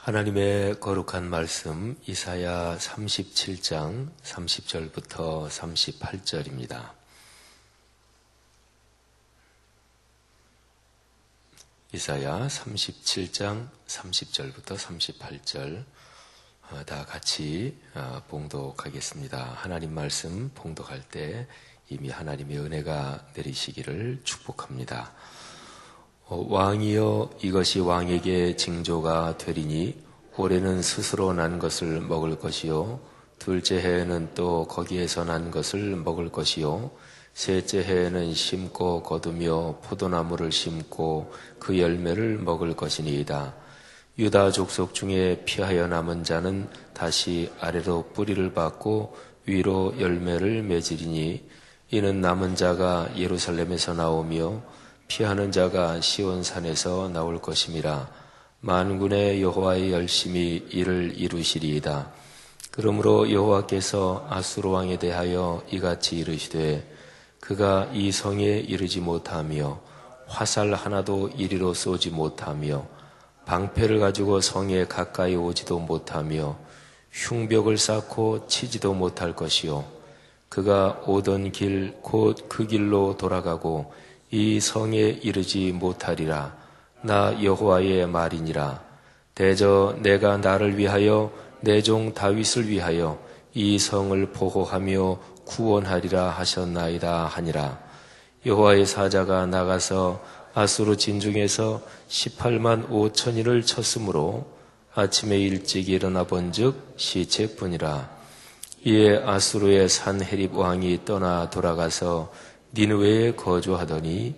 하나님의 거룩한 말씀 이사야 37장 30절부터 38절입니다. 이사야 37장 30절부터 38절 다 같이 봉독하겠습니다. 하나님 말씀 봉독할 때 이미 하나님의 은혜가 내리시기를 축복합니다. 왕이여, 이것이 왕에게 징조가 되리니 올해는 스스로 난 것을 먹을 것이요 둘째 해에는 또 거기에서 난 것을 먹을 것이요 셋째 해에는 심고 거두며 포도나무를 심고 그 열매를 먹을 것이니이다. 유다 족속 중에 피하여 남은 자는 다시 아래로 뿌리를 받고 위로 열매를 맺으리니 이는 남은 자가 예루살렘에서 나오며 피하는 자가 시온산에서 나올 것임이라. 만군의 여호와의 열심히 이를 이루시리이다. 그러므로 여호와께서 아수르 왕에 대하여 이같이 이르시되 그가 이 성에 이르지 못하며 화살 하나도 이리로 쏘지 못하며 방패를 가지고 성에 가까이 오지도 못하며 흉벽을 쌓고 치지도 못할 것이요 그가 오던 길 곧 그 길로 돌아가고 이 성에 이르지 못하리라. 나 여호와의 말이니라. 대저 내가 나를 위하여 내 종 다윗을 위하여 이 성을 보호하며 구원하리라 하셨나이다 하니라. 여호와의 사자가 나가서 아수르 진중에서 18만 5천인을 쳤으므로 아침에 일찍 일어나 본즉 시체뿐이라. 이에 아수르의 산헤립 왕이 떠나 돌아가서 니느웨에 거주하더니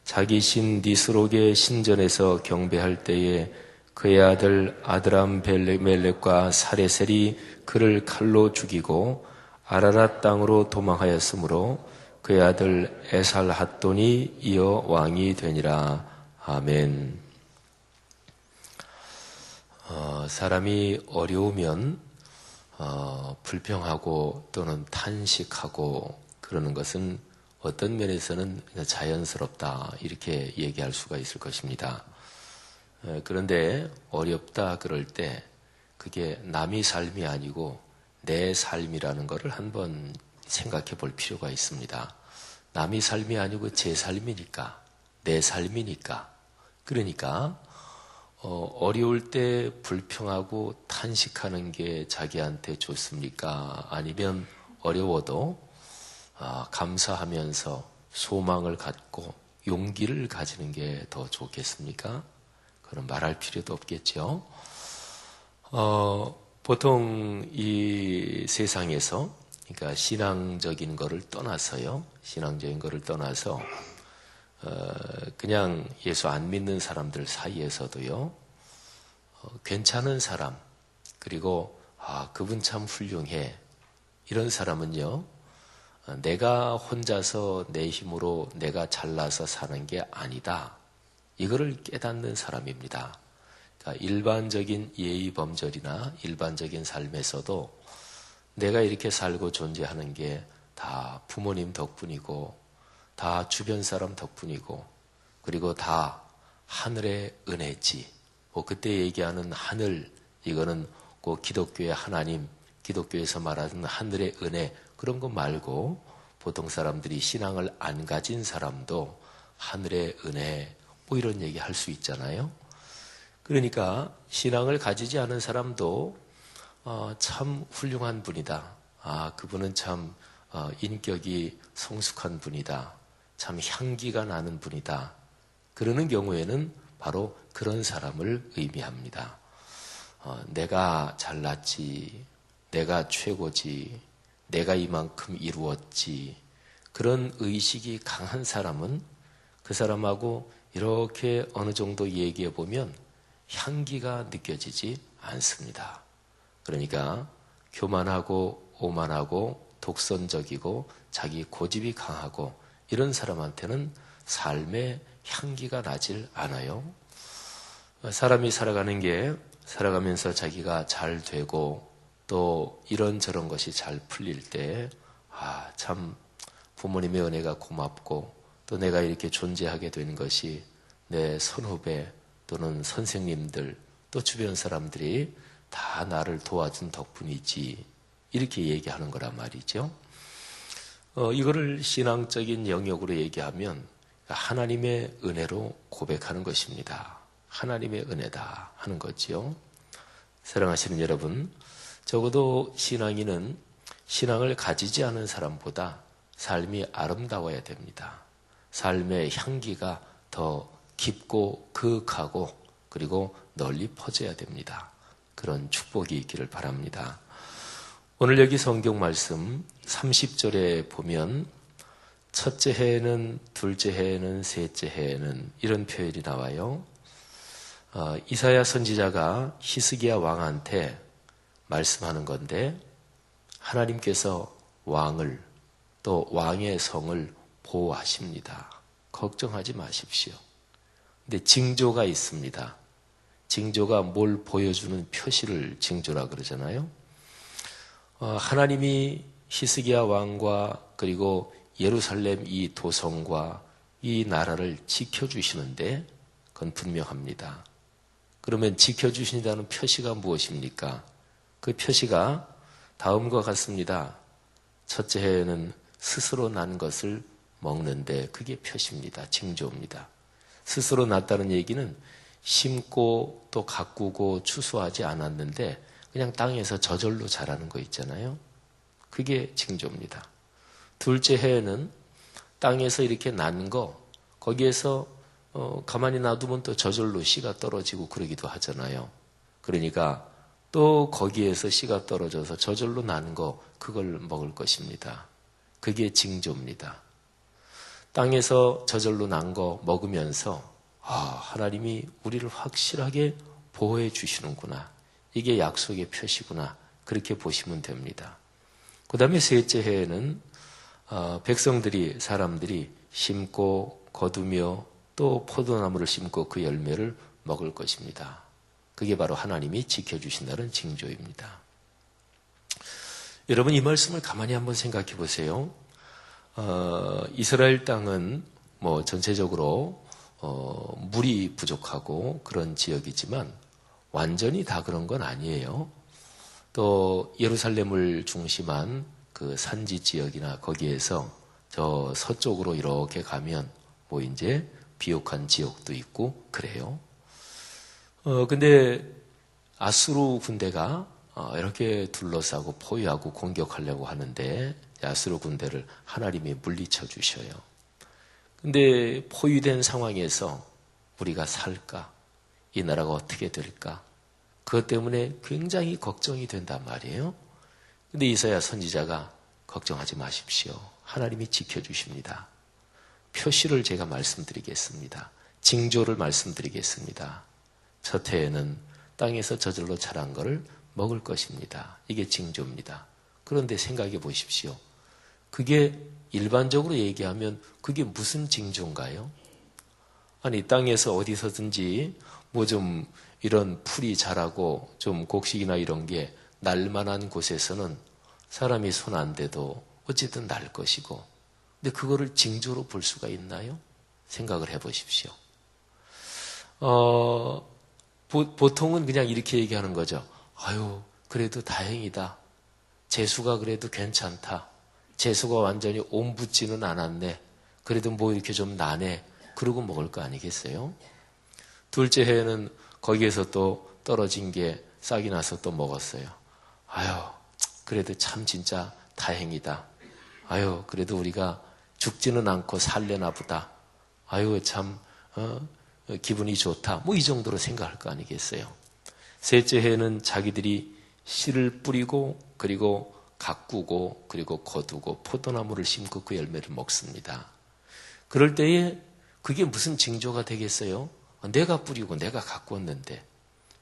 자기 신 니스록의 신전에서 경배할 때에 그의 아들 아드람멜렉과 사레셀이 그를 칼로 죽이고 아라랏 땅으로 도망하였으므로 그의 아들 에살핫돈이 이어 왕이 되니라. 아멘. 사람이 어려우면 불평하고 또는 탄식하고 그러는 것은 어떤 면에서는 자연스럽다 이렇게 얘기할 수가 있을 것입니다. 그런데 어렵다 그럴 때 그게 남의 삶이 아니고 내 삶이라는 것을 한번 생각해 볼 필요가 있습니다. 남의 삶이 아니고 제 삶이니까, 내 삶이니까. 그러니까 어려울 때 불평하고 탄식하는 게 자기한테 좋습니까? 아니면 어려워도 감사하면서 소망을 갖고 용기를 가지는 게 더 좋겠습니까? 그건 말할 필요도 없겠죠. 보통 이 세상에서 그러니까 신앙적인 거를 떠나서요. 신앙적인 거를 떠나서 그냥 예수 안 믿는 사람들 사이에서도요. 괜찮은 사람 그리고 그분 참 훌륭해 이런 사람은요. 내가 혼자서 내 힘으로 내가 잘나서 사는 게 아니다. 이거를 깨닫는 사람입니다. 그러니까 일반적인 예의 범절이나 일반적인 삶에서도 내가 이렇게 살고 존재하는 게 다 부모님 덕분이고 다 주변 사람 덕분이고 그리고 다 하늘의 은혜지. 그때 얘기하는 하늘 이거는 그 기독교의 하나님, 기독교에서 말하는 하늘의 은혜 그런 거 말고 보통 사람들이 신앙을 안 가진 사람도 하늘의 은혜 이런 얘기 할 수 있잖아요. 그러니까 신앙을 가지지 않은 사람도 참 훌륭한 분이다. 그분은 참 인격이 성숙한 분이다. 참 향기가 나는 분이다. 그러는 경우에는 바로 그런 사람을 의미합니다. 내가 잘났지, 내가 최고지, 내가 이만큼 이루었지 그런 의식이 강한 사람은 그 사람하고 이렇게 어느 정도 얘기해 보면 향기가 느껴지지 않습니다. 그러니까 교만하고 오만하고 독선적이고 자기 고집이 강하고 이런 사람한테는 삶의 향기가 나질 않아요. 사람이 살아가는 게 살아가면서 자기가 잘 되고 또 이런저런 것이 잘 풀릴 때 참 부모님의 은혜가 고맙고 또 내가 이렇게 존재하게 되는 것이 내 선후배 또는 선생님들 또 주변 사람들이 다 나를 도와준 덕분이지 이렇게 얘기하는 거란 말이죠. 이거를 신앙적인 영역으로 얘기하면 하나님의 은혜로 고백하는 것입니다. 하나님의 은혜다 하는 거지요. 사랑하시는 여러분, 적어도 신앙인은 신앙을 가지지 않은 사람보다 삶이 아름다워야 됩니다. 삶의 향기가 더 깊고 그윽하고 그리고 널리 퍼져야 됩니다. 그런 축복이 있기를 바랍니다. 오늘 여기 성경 말씀 30절에 보면 첫째 해에는, 둘째 해에는, 셋째 해에는 이런 표현이 나와요. 이사야 선지자가 히스기야 왕한테 말씀하는 건데 하나님께서 왕을 또 왕의 성을 보호하십니다. 걱정하지 마십시오. 근데 징조가 있습니다. 징조가 뭘 보여주는 표시를 징조라 그러잖아요. 하나님이 히스기야 왕과 그리고 예루살렘 이 도성과 이 나라를 지켜주시는데 그건 분명합니다. 그러면 지켜주신다는 표시가 무엇입니까? 그 표시가 다음과 같습니다. 첫째 해에는 스스로 난 것을 먹는데 그게 표시입니다. 징조입니다. 스스로 났다는 얘기는 심고 또 가꾸고 추수하지 않았는데 그냥 땅에서 저절로 자라는 거 있잖아요. 그게 징조입니다. 둘째 해에는 땅에서 이렇게 난 거 거기에서 가만히 놔두면 또 저절로 씨가 떨어지고 그러기도 하잖아요. 그러니까 또 거기에서 씨가 떨어져서 저절로 난 거 그걸 먹을 것입니다. 그게 징조입니다. 땅에서 저절로 난 거 먹으면서 하나님이 우리를 확실하게 보호해 주시는구나. 이게 약속의 표시구나. 그렇게 보시면 됩니다. 그 다음에 셋째 해에는 백성들이 사람들이 심고 거두며 또 포도나무를 심고 그 열매를 먹을 것입니다. 그게 바로 하나님이 지켜주신다는 징조입니다. 여러분 이 말씀을 가만히 한번 생각해 보세요. 이스라엘 땅은 뭐 전체적으로 물이 부족하고 그런 지역이지만 완전히 다 그런 건 아니에요. 또 예루살렘을 중심한 그 산지 지역이나 거기에서 저 서쪽으로 이렇게 가면 뭐 이제 비옥한 지역도 있고 그래요. 근데 아수르 군대가 이렇게 둘러싸고 포위하고 공격하려고 하는데 아수르 군대를 하나님이 물리쳐 주셔요. 근데 포위된 상황에서 우리가 살까? 이 나라가 어떻게 될까? 그것 때문에 굉장히 걱정이 된단 말이에요. 근데 이사야 선지자가 걱정하지 마십시오. 하나님이 지켜주십니다. 표시를 제가 말씀드리겠습니다. 징조를 말씀드리겠습니다. 첫 해에는 땅에서 저절로 자란 것을 먹을 것입니다. 이게 징조입니다. 그런데 생각해 보십시오. 그게 일반적으로 얘기하면 그게 무슨 징조인가요? 아니 땅에서 어디서든지 뭐 좀 이런 풀이 자라고 좀 곡식이나 이런 게 날만한 곳에서는 사람이 손 안 대도 어쨌든 날 것이고 근데 그거를 징조로 볼 수가 있나요? 생각을 해보십시오. 보통은 그냥 이렇게 얘기하는 거죠. 아유 그래도 다행이다. 재수가 그래도 괜찮다. 재수가 완전히 옴붙지는 않았네. 그래도 뭐 이렇게 좀 나네. 그러고 먹을 거 아니겠어요? 둘째 해에는 거기에서 또 떨어진 게 싹이 나서 또 먹었어요. 아유 그래도 참 진짜 다행이다. 아유 그래도 우리가 죽지는 않고 살려나 보다. 아유 참 기분이 좋다. 뭐 이 정도로 생각할 거 아니겠어요? 셋째 해에는 자기들이 씨를 뿌리고 그리고 가꾸고 그리고 거두고 포도나무를 심고 그 열매를 먹습니다. 그럴 때에 그게 무슨 징조가 되겠어요? 내가 뿌리고 내가 가꾸었는데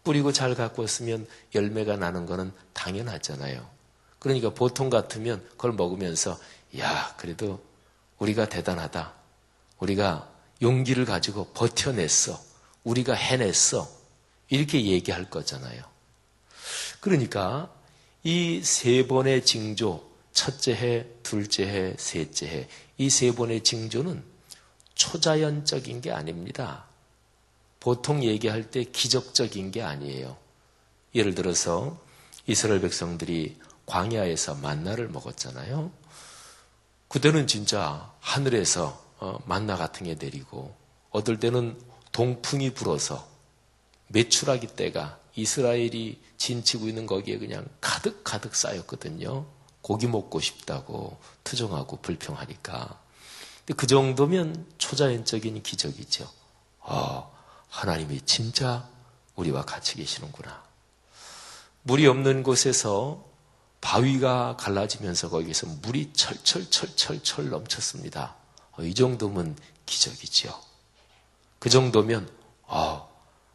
뿌리고 잘 가꾸었으면 열매가 나는 거는 당연하잖아요. 그러니까 보통 같으면 그걸 먹으면서 야 그래도 우리가 대단하다. 우리가 용기를 가지고 버텨냈어. 우리가 해냈어. 이렇게 얘기할 거잖아요. 그러니까 이 세 번의 징조, 첫째 해, 둘째 해, 셋째 해, 이 세 번의 징조는 초자연적인 게 아닙니다. 보통 얘기할 때 기적적인 게 아니에요. 예를 들어서 이스라엘 백성들이 광야에서 만나를 먹었잖아요. 그때는 진짜 하늘에서 만나 같은 게 내리고 어떨 때는 동풍이 불어서 메추라기 떼가 이스라엘이 진치고 있는 거기에 그냥 가득 쌓였거든요. 고기 먹고 싶다고 투정하고 불평하니까. 근데 그 정도면 초자연적인 기적이죠. 하나님이 진짜 우리와 같이 계시는구나. 물이 없는 곳에서 바위가 갈라지면서 거기서 물이 철철 넘쳤습니다. 이 정도면 기적이죠. 그 정도면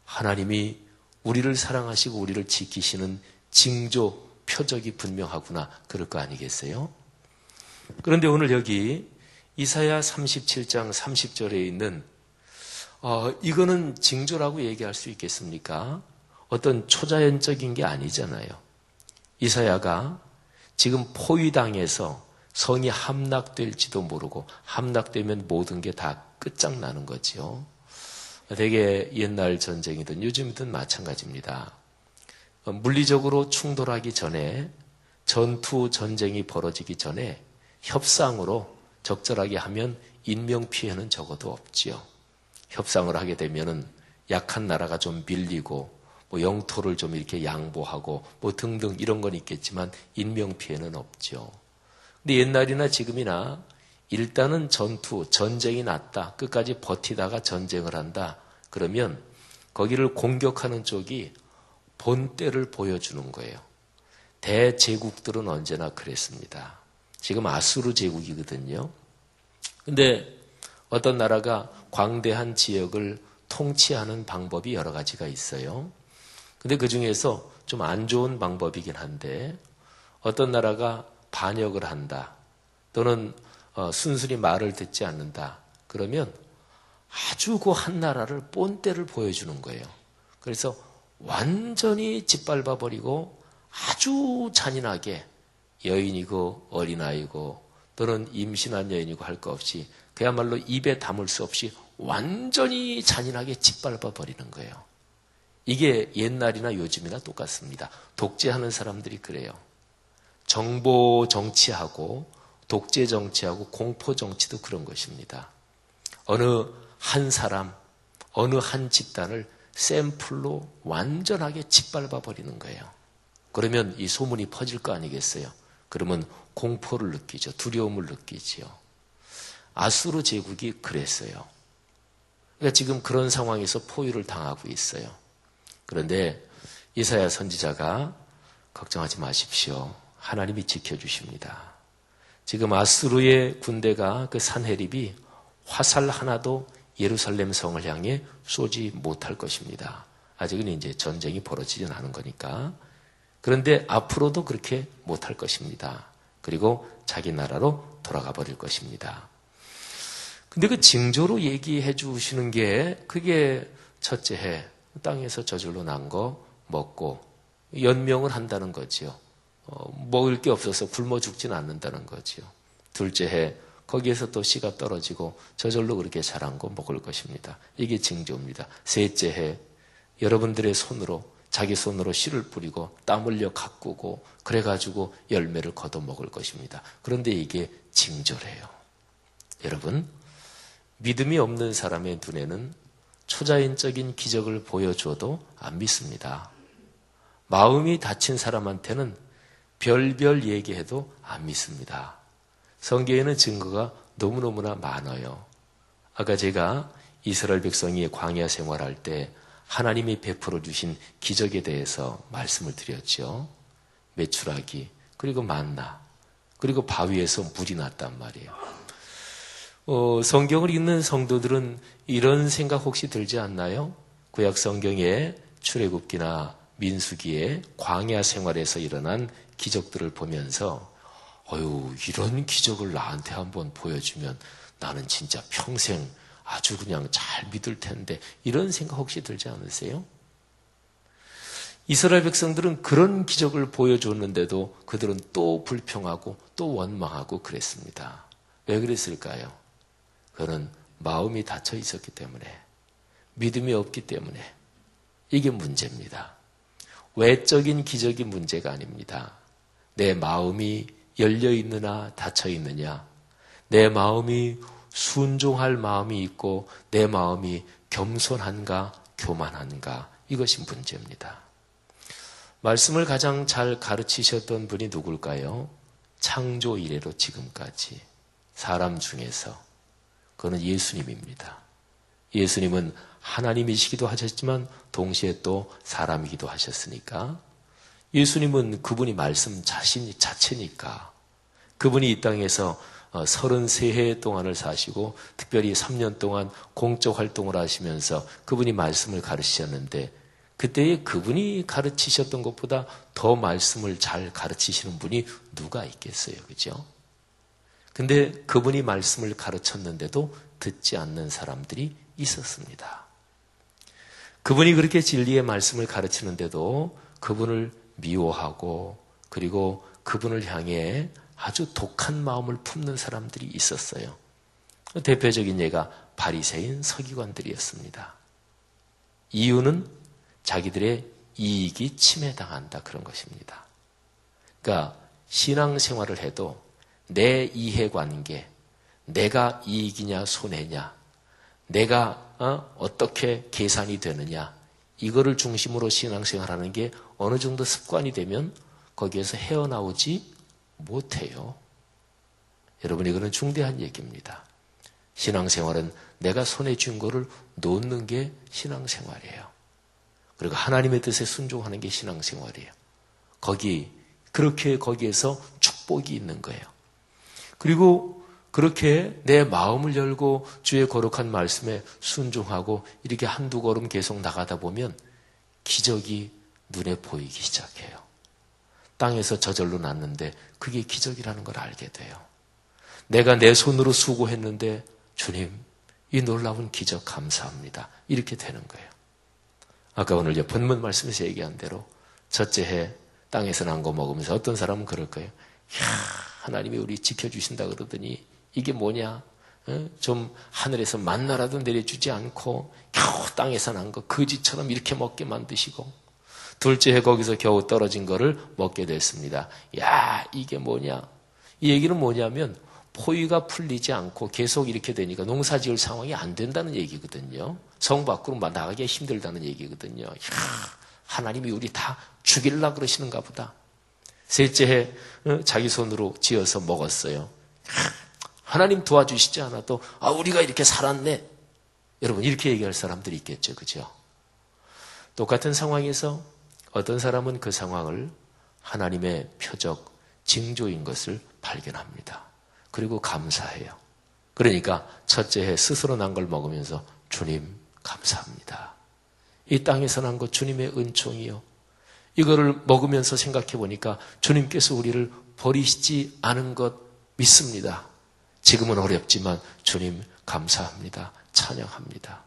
하나님이 우리를 사랑하시고 우리를 지키시는 징조, 표적이 분명하구나 그럴 거 아니겠어요? 그런데 오늘 여기 이사야 37장 30절에 있는 이거는 징조라고 얘기할 수 있겠습니까? 어떤 초자연적인 게 아니잖아요. 이사야가 지금 포위당해서 성이 함락될지도 모르고 함락되면 모든 게 다 끝장나는 거죠. 되게 옛날 전쟁이든 요즘이든 마찬가지입니다. 물리적으로 충돌하기 전에 전투 전쟁이 벌어지기 전에 협상으로 적절하게 하면 인명피해는 적어도 없지요. 협상을 하게 되면은 약한 나라가 좀 밀리고 영토를 좀 이렇게 양보하고 등등 이런 건 있겠지만 인명피해는 없죠. 근데 옛날이나 지금이나 일단은 전쟁이 났다. 끝까지 버티다가 전쟁을 한다. 그러면 거기를 공격하는 쪽이 본때를 보여주는 거예요. 대제국들은 언제나 그랬습니다. 지금 아수르 제국이거든요. 근데 어떤 나라가 광대한 지역을 통치하는 방법이 여러 가지가 있어요. 근데 그 중에서 좀 안 좋은 방법이긴 한데 어떤 나라가 반역을 한다. 또는 순순히 말을 듣지 않는다. 그러면 아주 그 한 나라를 본때를 보여주는 거예요. 그래서 완전히 짓밟아버리고 아주 잔인하게 여인이고 어린아이고 또는 임신한 여인이고 할 거 없이 그야말로 입에 담을 수 없이 완전히 잔인하게 짓밟아버리는 거예요. 이게 옛날이나 요즘이나 똑같습니다. 독재하는 사람들이 그래요. 정보 정치하고 독재 정치하고 공포 정치도 그런 것입니다. 어느 한 사람, 어느 한 집단을 샘플로 완전하게 짓밟아 버리는 거예요. 그러면 이 소문이 퍼질 거 아니겠어요? 그러면 공포를 느끼죠. 두려움을 느끼지요. 아수르 제국이 그랬어요. 그러니까 지금 그런 상황에서 포위를 당하고 있어요. 그런데 이사야 선지자가 걱정하지 마십시오. 하나님이 지켜주십니다. 지금 아수르의 군대가 그 산헤립이 화살 하나도 예루살렘 성을 향해 쏘지 못할 것입니다. 아직은 이제 전쟁이 벌어지진 않은 거니까. 그런데 앞으로도 그렇게 못할 것입니다. 그리고 자기 나라로 돌아가 버릴 것입니다. 근데 그 징조로 얘기해 주시는 게 그게 첫째 해 땅에서 저절로 난 거 먹고 연명을 한다는 거지요. 먹을 게 없어서 굶어 죽진 않는다는 거지요. 둘째 해 거기에서 또 씨가 떨어지고 저절로 그렇게 자란 거 먹을 것입니다. 이게 징조입니다. 셋째 해 여러분들의 손으로 자기 손으로 씨를 뿌리고 땀 흘려 가꾸고 그래가지고 열매를 걷어 먹을 것입니다. 그런데 이게 징조래요. 여러분 믿음이 없는 사람의 눈에는 초자연적인 기적을 보여줘도 안 믿습니다. 마음이 다친 사람한테는 별별 얘기해도 안 믿습니다. 성경에는 증거가 너무너무나 많아요. 아까 제가 이스라엘 백성이 광야 생활할 때 하나님이 베풀어 주신 기적에 대해서 말씀을 드렸죠. 메추라기, 그리고 만나, 그리고 바위에서 물이 났단 말이에요. 성경을 읽는 성도들은 이런 생각 혹시 들지 않나요? 구약 성경의 출애굽기나 민수기의 광야 생활에서 일어난 기적들을 보면서 이런 기적을 나한테 한번 보여주면 나는 진짜 평생 아주 그냥 잘 믿을 텐데 이런 생각 혹시 들지 않으세요? 이스라엘 백성들은 그런 기적을 보여줬는데도 그들은 또 불평하고 또 원망하고 그랬습니다. 왜 그랬을까요? 그는 마음이 닫혀 있었기 때문에 믿음이 없기 때문에. 이게 문제입니다. 외적인 기적이 문제가 아닙니다. 내 마음이 열려있느냐 닫혀있느냐, 내 마음이 순종할 마음이 있고 내 마음이 겸손한가 교만한가, 이것이 문제입니다. 말씀을 가장 잘 가르치셨던 분이 누굴까요? 창조 이래로 지금까지 사람 중에서 그는 예수님입니다. 예수님은 하나님이시기도 하셨지만 동시에 또 사람이기도 하셨으니까, 예수님은 그분이 말씀 자체니까, 그분이 이 땅에서 33해 동안을 사시고 특별히 3년 동안 공적 활동을 하시면서 그분이 말씀을 가르치셨는데, 그때에 그분이 가르치셨던 것보다 더 말씀을 잘 가르치시는 분이 누가 있겠어요, 그죠? 근데 그분이 말씀을 가르쳤는데도 듣지 않는 사람들이 있었습니다. 그분이 그렇게 진리의 말씀을 가르치는데도 그분을 미워하고, 그리고 그분을 향해 아주 독한 마음을 품는 사람들이 있었어요. 대표적인 예가 바리새인 서기관들이었습니다. 이유는 자기들의 이익이 침해당한다, 그런 것입니다. 그러니까 신앙생활을 해도 내 이해관계, 내가 이익이냐 손해냐, 내가 어떻게 계산이 되느냐, 이거를 중심으로 신앙생활하는 게 어느 정도 습관이 되면 거기에서 헤어나오지 못해요. 여러분, 이거는 중대한 얘기입니다. 신앙생활은 내가 손에 쥔 거를 놓는 게 신앙생활이에요. 그리고 하나님의 뜻에 순종하는 게 신앙생활이에요. 그렇게 거기에서 축복이 있는 거예요. 그리고 그렇게 내 마음을 열고 주의 거룩한 말씀에 순종하고 이렇게 한두 걸음 계속 나가다 보면 기적이 눈에 보이기 시작해요. 땅에서 저절로 났는데 그게 기적이라는 걸 알게 돼요. 내가 내 손으로 수고했는데 주님, 이 놀라운 기적 감사합니다, 이렇게 되는 거예요. 아까 오늘 본문 말씀에서 얘기한 대로 첫째 해 땅에서 난 거 먹으면서 어떤 사람은 그럴 거예요. 이야, 하나님이 우리 지켜주신다 그러더니 이게 뭐냐? 좀 하늘에서 만나라도 내려주지 않고 겨우 땅에서 난 거 거지처럼 이렇게 먹게 만드시고, 둘째 해 거기서 겨우 떨어진 거를 먹게 됐습니다. 야, 이게 뭐냐? 이 얘기는 뭐냐면 포위가 풀리지 않고 계속 이렇게 되니까 농사 지을 상황이 안 된다는 얘기거든요. 성 밖으로 나가기가 힘들다는 얘기거든요. 야, 하나님이 우리 다 죽이려고 그러시는가 보다. 셋째 해 자기 손으로 지어서 먹었어요. 하나님 도와주시지 않아도 우리가 이렇게 살았네. 여러분, 이렇게 얘기할 사람들이 있겠죠, 그죠? 똑같은 상황에서 어떤 사람은 그 상황을 하나님의 표적, 징조인 것을 발견합니다. 그리고 감사해요. 그러니까 첫째 해 스스로 난 걸 먹으면서 주님 감사합니다. 이 땅에서 난 것 주님의 은총이요. 이거를 먹으면서 생각해 보니까 주님께서 우리를 버리시지 않은 것 믿습니다. 지금은 어렵지만 주님 감사합니다, 찬양합니다.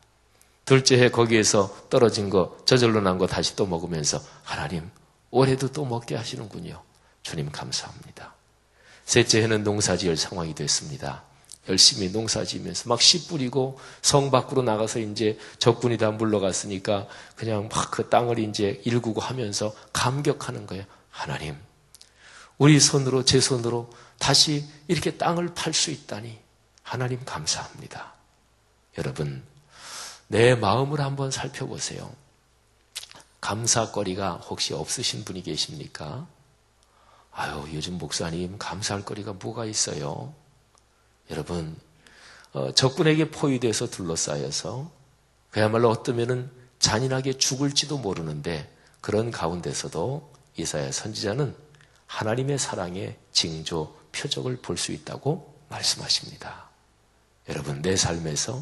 둘째 해 거기에서 떨어진 거, 저절로 난 거 다시 또 먹으면서 하나님 올해도 또 먹게 하시는군요, 주님 감사합니다. 셋째 해는 농사 지을 상황이 됐습니다. 열심히 농사 지으면서 막 씨 뿌리고 성 밖으로 나가서 이제 적군이 다 물러갔으니까 그냥 막 그 땅을 이제 일구고 하면서 감격하는 거예요. 하나님, 우리 손으로, 제 손으로 다시 이렇게 땅을 팔 수 있다니 하나님 감사합니다. 여러분, 내 마음을 한번 살펴보세요. 감사거리가 혹시 없으신 분이 계십니까? 요즘 목사님 감사할 거리가 뭐가 있어요? 여러분, 적군에게 포위돼서 둘러싸여서 그야말로 어쩌면은 잔인하게 죽을지도 모르는데, 그런 가운데서도 이사야 선지자는 하나님의 사랑의 징조, 표적을 볼 수 있다고 말씀하십니다. 여러분, 내 삶에서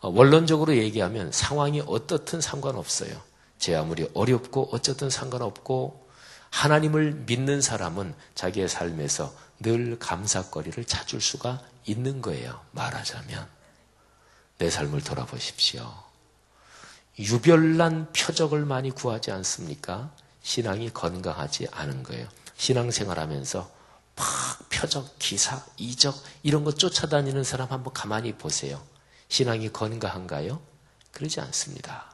원론적으로 얘기하면 상황이 어떻든 상관없어요. 제 아무리 어렵고 어쨌든 상관없고, 하나님을 믿는 사람은 자기의 삶에서 늘 감사거리를 찾을 수가 있는 거예요. 말하자면 내 삶을 돌아보십시오. 유별난 표적을 많이 구하지 않습니까? 신앙이 건강하지 않은 거예요. 신앙생활하면서 막 표적, 기사, 이적 이런 거 쫓아다니는 사람 한번 가만히 보세요. 신앙이 건강한가요? 그러지 않습니다.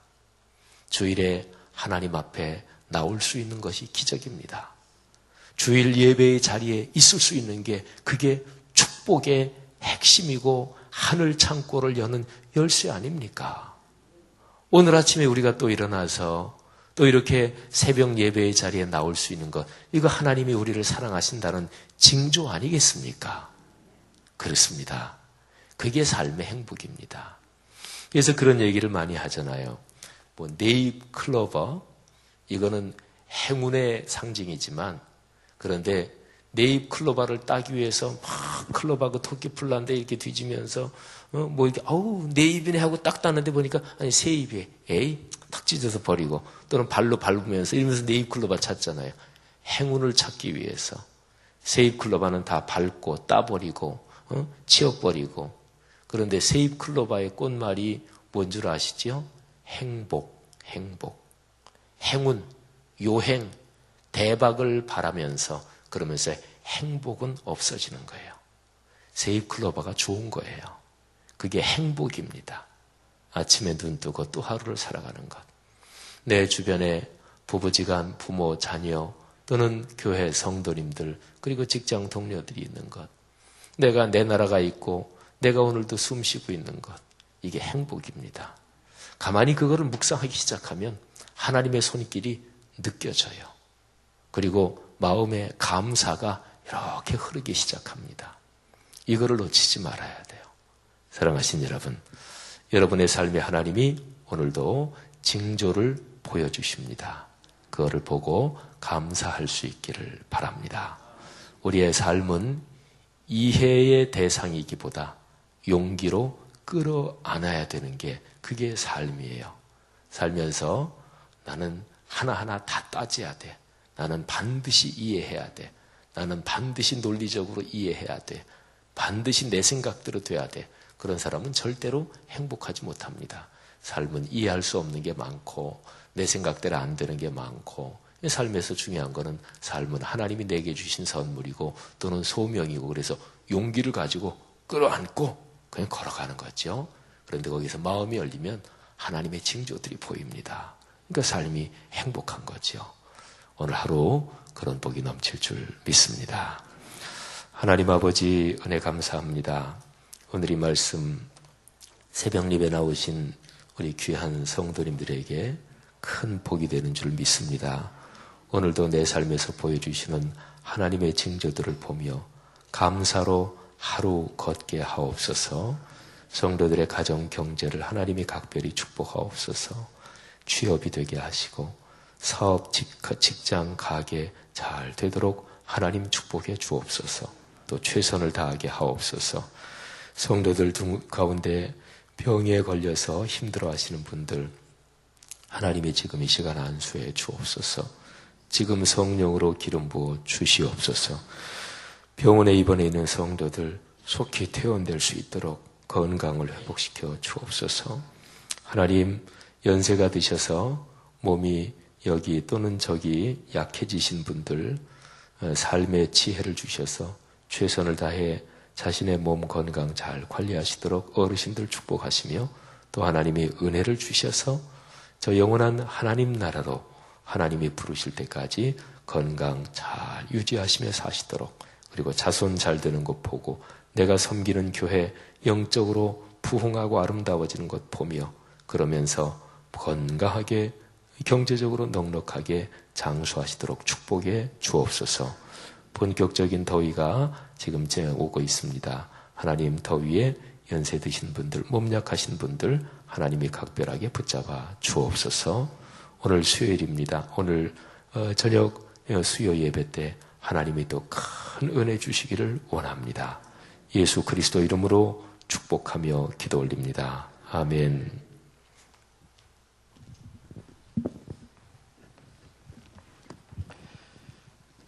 주일에 하나님 앞에 나올 수 있는 것이 기적입니다. 주일 예배의 자리에 있을 수 있는 게 그게 축복의 핵심이고 하늘 창고를 여는 열쇠 아닙니까? 오늘 아침에 우리가 또 일어나서 또 이렇게 새벽 예배의 자리에 나올 수 있는 것, 이거 하나님이 우리를 사랑하신다는 징조 아니겠습니까? 그렇습니다. 그게 삶의 행복입니다. 그래서 그런 얘기를 많이 하잖아요. 뭐 네잎 클로버, 이거는 행운의 상징이지만, 그런데 네잎 클로버를 따기 위해서 막 클로버 그 토끼 풀란데 이렇게 뒤지면서 뭐 이렇게 네잎이네 하고 딱 따는데 보니까 아니 새잎이 에이 탁 찢어서 버리고, 또는 발로 밟으면서 이러면서 네잎 클로버 찾잖아요. 행운을 찾기 위해서 새잎 클로버는 다 밟고 따버리고 치워버리고. 그런데 새잎 클로버의 꽃말이 뭔 줄 아시죠? 행복, 행운, 요행, 대박을 바라면서, 그러면서 행복은 없어지는 거예요. 새잎 클로버가 좋은 거예요. 그게 행복입니다. 아침에 눈 뜨고 또 하루를 살아가는 것. 내 주변에 부부지간, 부모, 자녀, 또는 교회 성도님들, 그리고 직장 동료들이 있는 것. 내가 내 나라가 있고 내가 오늘도 숨 쉬고 있는 것. 이게 행복입니다. 가만히 그거를 묵상하기 시작하면 하나님의 손길이 느껴져요. 그리고 마음의 감사가 이렇게 흐르기 시작합니다. 이거를 놓치지 말아야 돼요. 사랑하신 여러분, 여러분의 삶에 하나님이 오늘도 징조를 보여주십니다. 그거를 보고 감사할 수 있기를 바랍니다. 우리의 삶은 이해의 대상이기보다 용기로 끌어안아야 되는 게 그게 삶이에요. 살면서 나는 하나하나 다 따져야 돼. 나는 반드시 이해해야 돼. 나는 반드시 논리적으로 이해해야 돼. 반드시 내 생각대로 돼야 돼. 그런 사람은 절대로 행복하지 못합니다. 삶은 이해할 수 없는 게 많고 내 생각대로 안 되는 게 많고, 삶에서 중요한 거는 삶은 하나님이 내게 주신 선물이고 또는 소명이고, 그래서 용기를 가지고 끌어안고 그냥 걸어가는 거죠. 그런데 거기서 마음이 열리면 하나님의 징조들이 보입니다. 그러니까 삶이 행복한 거죠. 오늘 하루 그런 복이 넘칠 줄 믿습니다. 하나님 아버지 은혜 감사합니다. 오늘 이 말씀 새벽 예배 나오신 우리 귀한 성도님들에게 큰 복이 되는 줄 믿습니다. 오늘도 내 삶에서 보여주시는 하나님의 징조들을 보며 감사로 하루 걷게 하옵소서. 성도들의 가정 경제를 하나님이 각별히 축복하옵소서. 취업이 되게 하시고 사업, 직장, 가게 잘 되도록 하나님 축복해 주옵소서. 또 최선을 다하게 하옵소서. 성도들 가운데 병에 걸려서 힘들어하시는 분들 하나님이 지금 이 시간 안수해 주옵소서. 지금 성령으로 기름 부어 주시옵소서. 병원에 입원해 있는 성도들 속히 퇴원될 수 있도록 건강을 회복시켜 주옵소서. 하나님, 연세가 드셔서 몸이 여기 또는 저기 약해지신 분들 삶의 지혜를 주셔서 최선을 다해 자신의 몸 건강 잘 관리하시도록 어르신들 축복하시며, 또 하나님이 은혜를 주셔서 저 영원한 하나님 나라로 하나님이 부르실 때까지 건강 잘 유지하시며 사시도록, 그리고 자손 잘 되는 것 보고 내가 섬기는 교회 영적으로 부흥하고 아름다워지는 것 보며, 그러면서 건강하게 경제적으로 넉넉하게 장수하시도록 축복해 주옵소서. 본격적인 더위가 지금 오고 있습니다. 하나님, 더위에 연세 드신 분들, 몸 약하신 분들 하나님이 각별하게 붙잡아 주옵소서. 오늘 수요일입니다. 오늘 저녁 수요 예배 때 하나님이 또 큰 은혜 주시기를 원합니다. 예수 그리스도 이름으로 축복하며 기도 올립니다. 아멘.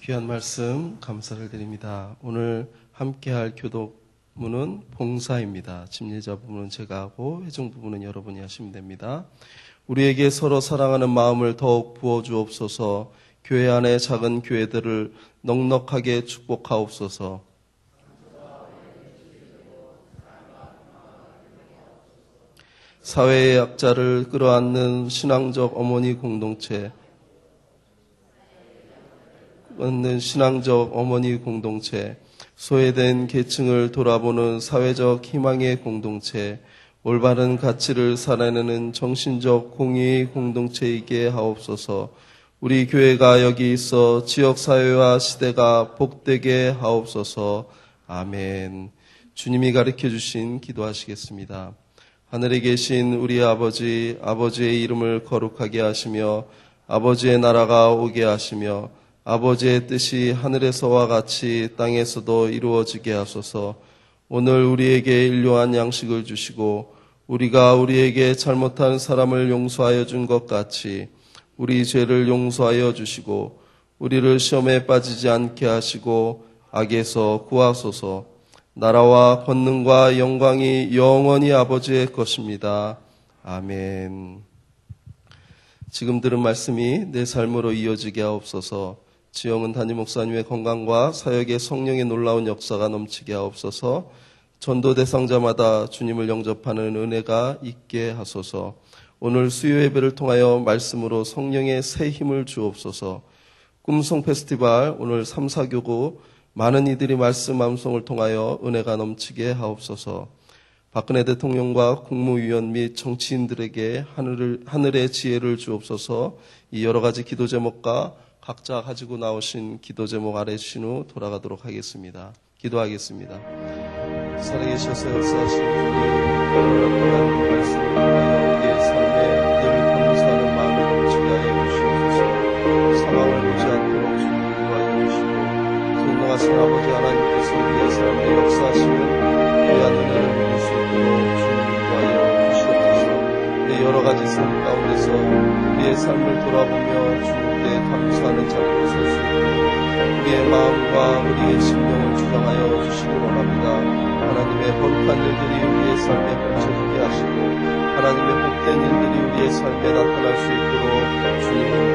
귀한 말씀 감사를 드립니다. 오늘 함께할 교독문은 봉사입니다. 침례자 부분은 제가 하고 회중 부분은 여러분이 하시면 됩니다. 우리에게 서로 사랑하는 마음을 더욱 부어주옵소서. 교회 안의 작은 교회들을 넉넉하게 축복하옵소서. 사회의 약자를 끌어안는 신앙적 어머니 공동체, 소외된 계층을 돌아보는 사회적 희망의 공동체, 올바른 가치를 살아내는 정신적 공의의 공동체이게 하옵소서. 우리 교회가 여기 있어 지역사회와 시대가 복되게 하옵소서. 아멘. 주님이 가르쳐 주신 기도하시겠습니다. 하늘에 계신 우리 아버지, 아버지의 이름을 거룩하게 하시며 아버지의 나라가 오게 하시며 아버지의 뜻이 하늘에서와 같이 땅에서도 이루어지게 하소서. 오늘 우리에게 일용할 양식을 주시고 우리가 우리에게 잘못한 사람을 용서하여 준 것 같이 우리 죄를 용서하여 주시고 우리를 시험에 빠지지 않게 하시고 악에서 구하소서. 나라와 권능과 영광이 영원히 아버지의 것입니다. 아멘. 지금 들은 말씀이 내 삶으로 이어지게 하옵소서. 지영은 담임 목사님의 건강과 사역의 성령의 놀라운 역사가 넘치게 하옵소서. 전도 대상자마다 주님을 영접하는 은혜가 있게 하소서. 오늘 수요 예배를 통하여 말씀으로 성령의 새 힘을 주옵소서. 꿈송 페스티벌 오늘 3, 4교구 많은 이들이 말씀 암송을 통하여 은혜가 넘치게 하옵소서. 박근혜 대통령과 국무위원 및 정치인들에게 하늘의 지혜를 주옵소서. 이 여러 가지 기도 제목과 각자 가지고 나오신 기도 제목 아래 주신 후 돌아가도록 하겠습니다. 기도하겠습니다. 살아계셔서 역사하신 주님, 오늘 말씀을 통하여 우리의 삶에 늘 감사하는 마음을 넘치게 하여 주시옵소서. 사망을 보지 않도록 주님 인도하여 주시고 전능하신 아버지 하나님께서 우리의 삶에 역사하시는 귀한 은혜를 누릴 수 있도록 주님 인도하여 주시옵소서. 우리 여러 가지 삶 가운데서 우리의 삶을 돌아보며 주님께 감사하는 자리로 설 수 있도록 우리의 마음과 우리의 심령을 주장하여 주시기 원합니다. 하나님의 거룩한 일들이 우리의 삶에 펼쳐지게 하시고 하나님의 복된 일들이 우리의 삶에 나타날 수 있도록 주님을